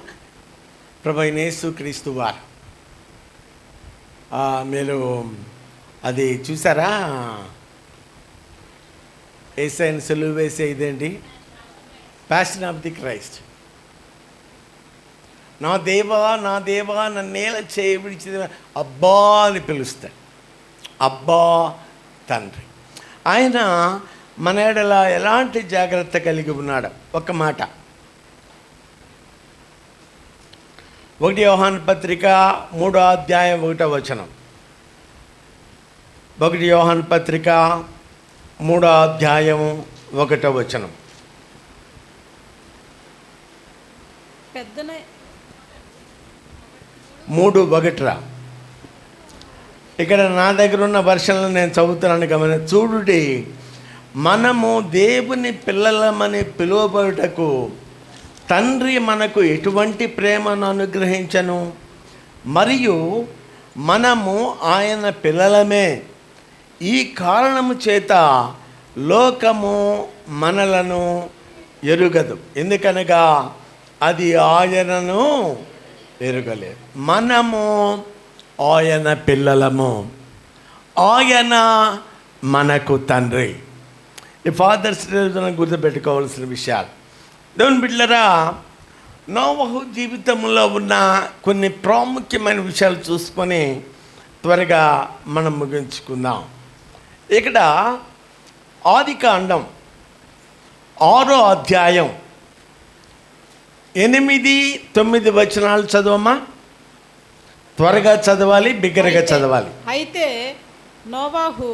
ప్రభువైన యేసుక్రీస్తు వారు. మీరు అది చూసారా? యేసయ్యను సిలువ వేసే ఇదేంటి? Passion of the Christ. నా దేవా నా దేవా నన్నేల చేయి విడిచి, అబ్బా అని పిలుస్తాడు. అబ్బా తండ్రి. ఆయన మన ఎడల ఎలాంటి జాగ్రత్త కలిగి ఉన్నాడు? ఒక మాట, 1 యోహాను పత్రిక 3వ అధ్యాయం 1వ వచనం. 1 యోహాను పత్రిక 3వ అధ్యాయం 1వ వచనం. 3:1. ఇక్కడ నా దగ్గర ఉన్న వర్షన్లో నేను చదువుతున్నాను గమని చూడుడి. మనము దేవుని పిల్లలమని పిలువబడుటకు తండ్రి మనకు ఎటువంటి ప్రేమను అనుగ్రహించను, మరియు మనము ఆయన పిల్లలమే. ఈ కారణము చేత లోకము మనలను ఎరుగదు, ఎందుకనగా అది ఆయనను ఎరుగలేదు. మనము ఆయన పిల్లలము, ఆయన మనకు తండ్రి. ఈ ఫాదర్స్ డే గుర్తుపెట్టుకోవాల్సిన విషయాలు. దేవుని బిడ్డలారా, నోవహు జీవితంలో ఉన్న కొన్ని ప్రాముఖ్యమైన విషయాలు చూసుకొని త్వరగా మనం ముగించుకుందాం. ఇక్కడ ఆదికాండం 6వ అధ్యాయం 8-9 వచనాలు చదవమ్మా. త్వరగా చదవాలి, బిగ్గరగా చదవాలి. అయితే నోవాహు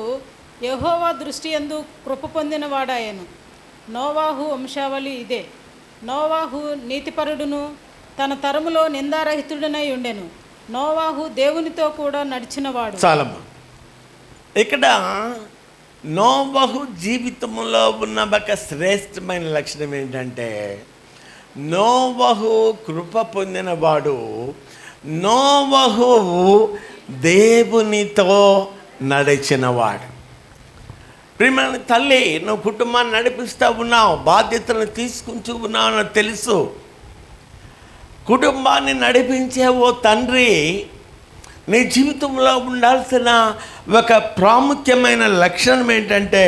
యెహోవా దృష్టి యందు కృప పొందినవాడాయను. నోవాహు వంశావళి ఇదే. నోవాహు నీతిపరుడును తన తరములో నిందారహితుడనై ఉండెను. నోవాహు దేవునితో కూడా నడిచినవాడు. చాలమ్మా. ఇక్కడ నోవహు జీవితంలో ఉన్న ఒక శ్రేష్టమైన లక్షణం ఏంటంటే, నోవహు కృప పొందినవాడు. నోవహు దేవునితో నడిచినవాడు. ప్రియమైన తల్లి, నువ్వు కుటుంబాన్ని నడిపిస్తూ ఉన్నావు, బాధ్యతలను తీసుకుంటూ ఉన్నావు అని తెలుసు. కుటుంబాన్ని నడిపించే ఓ తండ్రి, నీ జీవితంలో ఉండాల్సిన ఒక ప్రాముఖ్యమైన లక్షణం ఏంటంటే,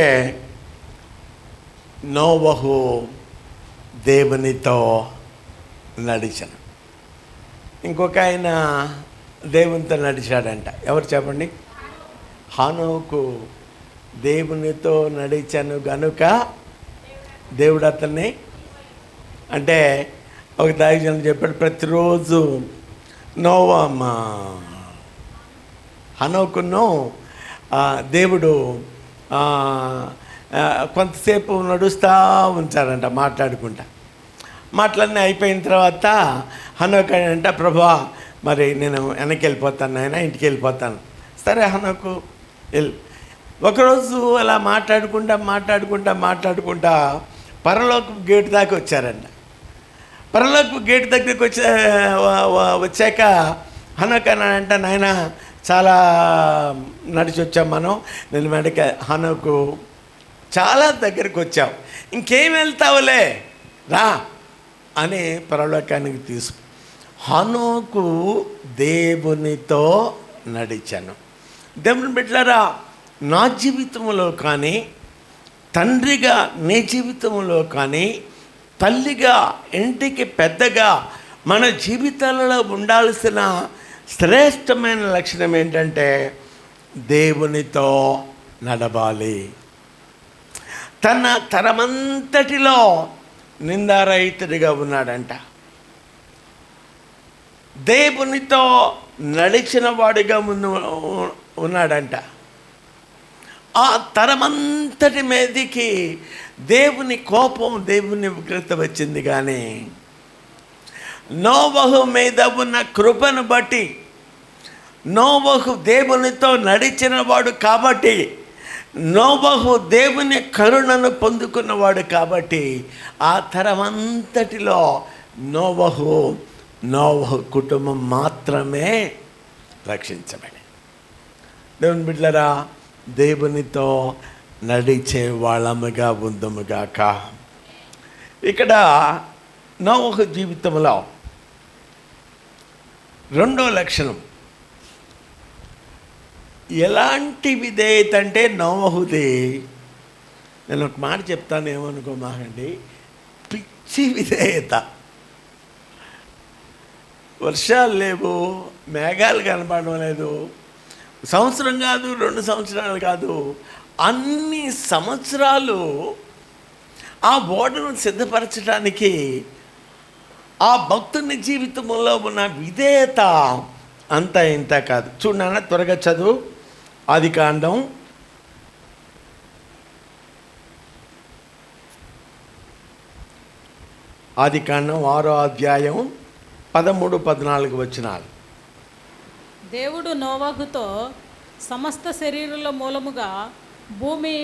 నోవహు దేవునితో నడిచిన. ఇంకొక ఆయన దేవునితో నడిచాడంట. ఎవరు చెప్పండి? హనోకు దేవునితో నడిచాను గనుక దేవుడు అతన్ని, అంటే ఒక దైవజనుడు చెప్పాడు, ప్రతిరోజు నోవా హనోకును దేవుడు కొంతసేపు నడుస్తూ ఉంచారంట మాటలన్నీ అయిపోయిన తర్వాత హనోకు అంటే, ప్రభా మరి నేను వెనక్కి వెళ్ళిపోతాను నాయన, ఇంటికి వెళ్ళిపోతాను. సరే హనోకు వెళ్ళి ఒకరోజు అలా మాట్లాడుకుంటా పరలోక గేటు దాకా వచ్చారంట. పరలోక గేటు దగ్గరికి వచ్చాక హనోకు అన్నాడంట, నాయన చాలా నడిచి వచ్చాం మనం, నేను వెనక. హనోకు చాలా దగ్గరికి వచ్చావు, ఇంకేం వెళ్తావులే రా అని పరలోకానికి తీసుకు. హనోకు దేవునితో నడిచాను. దేవుని బిడ్డలారా, నా జీవితంలో కానీ, తండ్రిగా నీ జీవితంలో కానీ, తల్లిగా ఇంటికి పెద్దగా మన జీవితాలలో ఉండాల్సిన శ్రేష్టమైన లక్షణం ఏంటంటే, దేవునితో నడవాలి. తన తరమంతటిలో నిందారహితుడిగా ఉన్నాడంట. దేవునితో నడిచిన వాడిగా ముందు ఉన్నాడంట. ఆ తరమంతటి మీదకి దేవుని కోపం, దేవుని ఉగ్రత వచ్చింది. కానీ నోవహు మీద ఉన్న కృపను బట్టి, నోవహు దేవునితో నడిచిన వాడు కాబట్టి, నోవహు దేవుని కరుణను పొందుకున్నవాడు కాబట్టి, ఆ తరమంతటిలో నోవహు కుటుంబం మాత్రమే రక్షించబడి. దేవుని బిడ్డలారా, దేవునితో నడిచే వాళ్ళముగా ఉందుముగాక. ఇక్కడ నోవహు జీవితంలో రెండో లక్షణం ఎలాంటి విధేయత అంటే, నోవహుది, నేను ఒక మాట చెప్తాను ఏమనుకోమాకండి, పిచ్చి విధేయత. వర్షాలు లేవు, మేఘాలు కనపడడం లేదు, సంవత్సరం కాదు, 2 సంవత్సరాలు కాదు, అన్ని సంవత్సరాలు ఆ ఓడను సిద్ధపరచడానికి ఆ భక్తుని జీవితంలో ఉన్న విధేయత అంత ఇంత కాదు. చూడన్నా, త్వరగా చదువు. ఆదికాండం 6వ అధ్యాయం 13-14 వచనాలు. దేవుడు నోవహుతో, సమస్త శరీరుల మూలముగా భూమి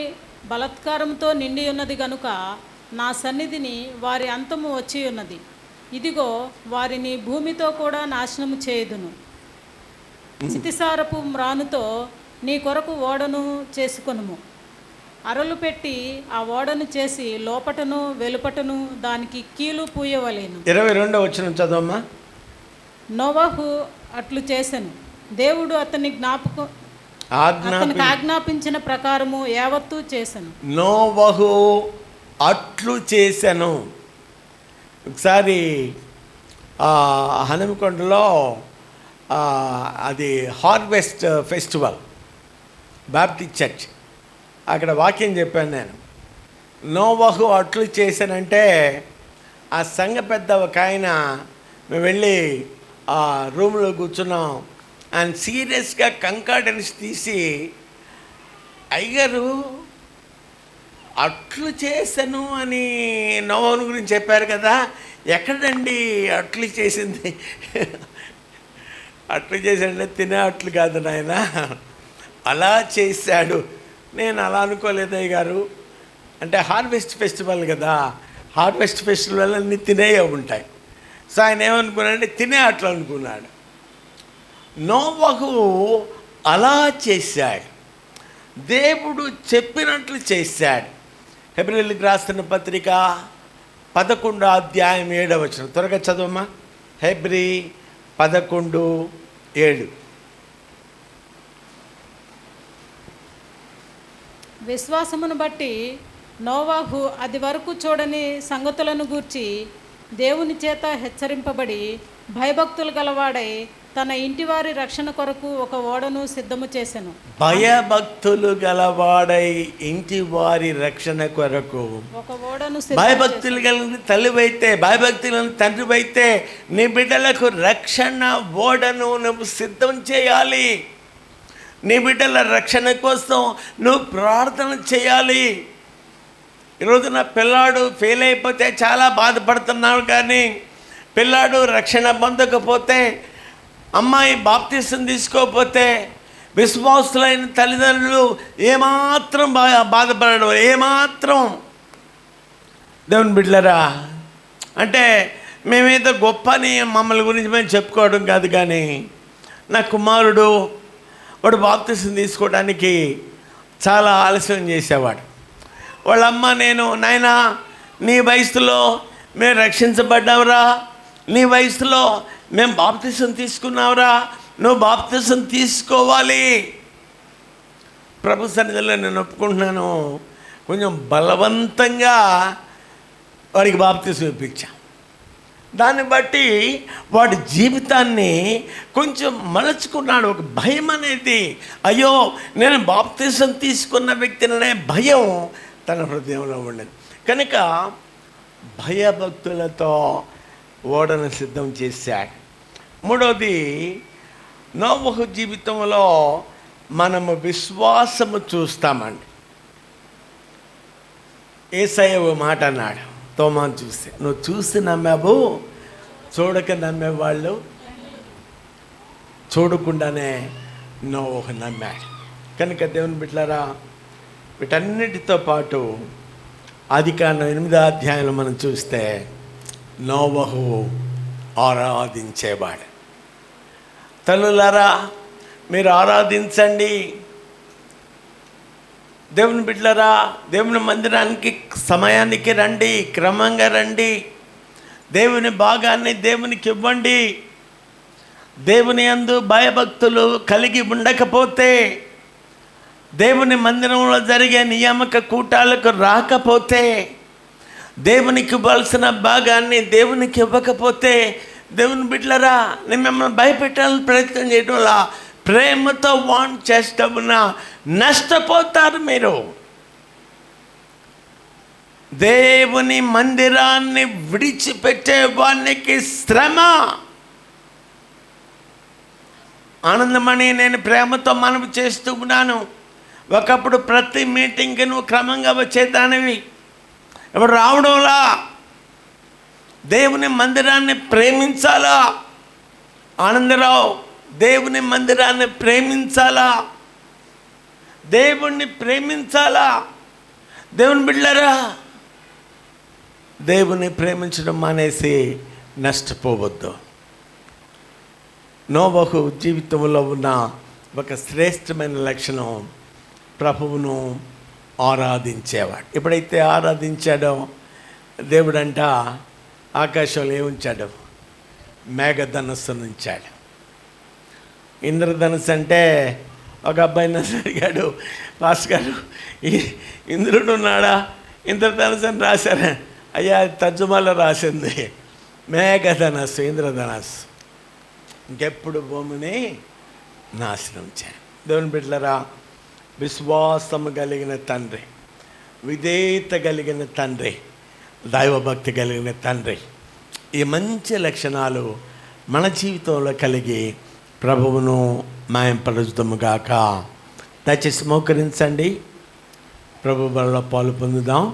బలాత్కారంతో నిండి ఉన్నది గనుక నా సన్నిధిని వారి అంతము వచ్చి ఉన్నది. ఇదిగో, వారిని భూమితో కూడా నాశనము చేయుదును. చితిసారపు మ్రానుతో నీ కొరకు ఓడను చేసుకొనుము. అరలు పెట్టి ఆ ఓడను చేసి లోపటను వెలుపటను దానికి కీలు పూయవలేను. 22వ వచనం చదవమ్మా. నోవహు అట్లు చేసెను. దేవుడు అతనికి ఆజ్ఞాపించిన ప్రకారము యావత్తు చేసెను. నోవహు అట్లు చేసెను. ఒకసారి హనుమకొండలో అది హార్వెస్ట్ ఫెస్టివల్, బాప్టిస్ట్ చర్చ్, అక్కడ వాక్యం చెప్పాను నేను. నోవహు అట్లు చేశానంటే, ఆ సంఘ పెద్ద ఒక ఆయన, మేము వెళ్ళి ఆ రూమ్లో కూర్చున్నాం, ఆయన సీరియస్గా కంకార్డెన్స్ తీసి, అయ్యగారు అట్లు చేశాను అని నోవహు గురించి చెప్పారు కదా, ఎక్కడండి అట్లు చేసింది? అట్లు చేశాడంటే తినే అట్లు కాదు నాయన, అలా చేశాడు. నేను అలా అనుకోలేదయ్య గారు. అంటే హార్వెస్ట్ ఫెస్టివల్ కదా, హార్వెస్ట్ ఫెస్టివల్ అన్నీ తినేయే ఉంటాయి. సో ఆయన ఏమనుకున్నాడంటే తినే అట్లు అనుకున్నాడు. నోవహు అలా చేశాడు, దేవుడు చెప్పినట్లు చేశాడు. హెబ్రీయులకు రాస్తున్న పత్రిక 11వ అధ్యాయం 7వ వచనం త్వరగా చదవమ్మా. హెబ్రీ 11:7. విశ్వాసమును బట్టి నోవాహు అది వరకు చూడని సంగతులను గూర్చి దేవుని చేత హెచ్చరింపబడి భయభక్తులు గలవాడై తన ఇంటివారి రక్షణ కొరకు ఒక ఓడను సిద్ధము చేసెను. భయభక్తులు గలవాడై ఇంటి వారి రక్షణ కొరకు ఒక ఓడను భయభక్తులు కలిగిన తల్లివైతే, భయభక్తులు కలిగిన తండ్రివైతే నీ బిడ్డలకు రక్షణ ఓడను నువ్వు సిద్ధం చేయాలి. నీ బిడ్డల రక్షణ కోసం నువ్వు ప్రార్థన చేయాలి. ఈరోజు నా పిల్లాడు ఫెయిల్ అయిపోతే చాలా బాధపడుతున్నావు, కానీ పిల్లాడు రక్షణ పొందకపోతే, అమ్మాయి బాప్తిసం తీసుకోకపోతే, విశ్వాసులైన తల్లిదండ్రులు ఏమాత్రం బాధపడడం, ఏమాత్రం. దేవుని బిడ్డలారా, అంటే మేమేదో గొప్ప అని మమ్మల్ని గురించి మేము చెప్పుకోవడం కాదు, కానీ నా కుమారుడు వాడు బాప్తిసం తీసుకోవడానికి చాలా ఆలస్యం చేసేవాడు. వాళ్ళమ్మ, నేను నాయనా నీ వయసులో మేము రక్షించబడ్డావురా, నీ వయసులో మేము బాప్తిసం తీసుకున్నావురా, నువ్వు బాప్తిసం తీసుకోవాలి. ప్రభు సన్నిధిలో నేను ఒప్పుకుంటున్నాను, కొంచెం బలవంతంగా వాడికి బాప్తిసం ఇప్పించా. దాన్ని బట్టి వాడి జీవితాన్ని కొంచెం మలుచుకున్నాడు. ఒక భయం అనేది, అయ్యో నేను బాప్తిసం తీసుకున్న వ్యక్తిననే భయం తన హృదయంలో ఉండేది. కనుక భయభక్తులతో ఓడను సిద్ధం చేశాడు. మూడవది, నోవహు జీవితంలో మనము విశ్వాసము చూస్తామండి. యేసయ్య ఓ మాట అన్నాడు తోమాను చూస్తే, నువ్వు చూసి నమ్మావు, చూడక నమ్మేవాళ్ళు చూడకుండానే నోవహు నమ్మాడు. కనుక దేవుని బిడ్డలారా, వీటన్నిటితో పాటు ఆదికాండం 8వ అధ్యాయంలో మనం చూస్తే నోవహు ఆరాధించేవాడు. తల్లులారా, మీరు ఆరాధించండి. దేవుని బిడ్డలారా, దేవుని మందిరానికి సమయానికి రండి, క్రమంగా రండి. దేవుని భాగాన్ని దేవునికి ఇవ్వండి. దేవుని యందు భయభక్తులు కలిగి ఉండకపోతే, దేవుని మందిరంలో జరిగే నియామక కూటాలకు రాకపోతే, దేవునికి ఇవ్వాల్సిన భాగాన్ని దేవునికి ఇవ్వకపోతే, దేవుని బిడ్డలారా, నేను మిమ్మల్ని భయపెట్టాలని ప్రయత్నం చేయడం వల్ల ప్రేమతో వాన్ చేస్తామున్నా నష్టపోతారు మీరు. దేవుని మందిరాన్ని విడిచిపెట్టే వానికి శ్రమ. ఆనందమని నేను ప్రేమతో మనవి చేస్తూ ఉన్నాను. ఒకప్పుడు ప్రతి మీటింగ్కి నువ్వు క్రమంగా వచ్చేదానివి, ఇప్పుడు రావడంలా. దేవుని మందిరాన్ని ప్రేమించాలా ఆనందరావు? దేవుని మందిరాన్ని ప్రేమించాలా? దేవుణ్ణి ప్రేమించాలా? దేవుని బిడ్డలారా, దేవుని ప్రేమించడం మానేసి నష్టపోవద్దు. నోవహు జీవితంలో ఉన్న ఒక శ్రేష్టమైన లక్షణం ప్రభువును ఆరాధించేవాడు. ఎప్పుడైతే ఆరాధించాడో దేవుడంట ఆకాశంలో ఏముంచాడు? మేఘధనస్సును ఉంచాడు. ఇంద్రధనుస్సు అంటే ఒక అబ్బాయి నన్ను అడిగాడు, పాస్ గారు ఇంద్రుడు ఉన్నాడా? ఇంద్రధనుస్సు అని రాశారు. అయ్యా, తర్జుమాలో రాసింది మేఘధనస్సు, ఇంద్రధనస్సు. ఇంకెప్పుడు భూమిని నాశనం చేయాలి. దేవుని బిడ్డలారా, విశ్వాసము కలిగిన తండ్రి, విధేయత కలిగిన తండ్రి, దైవభక్తి కలిగిన తండ్రి, ఈ మంచి లక్షణాలు మన జీవితంలో కలిగి ప్రభువును మాయంపరుచుదాముగాక. దయచేసి మోకరించండి, ప్రభు బలలో పాలు పొందుదాం.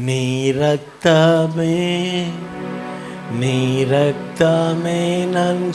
నీ రక్తమే నీ రక్తమే నన్ను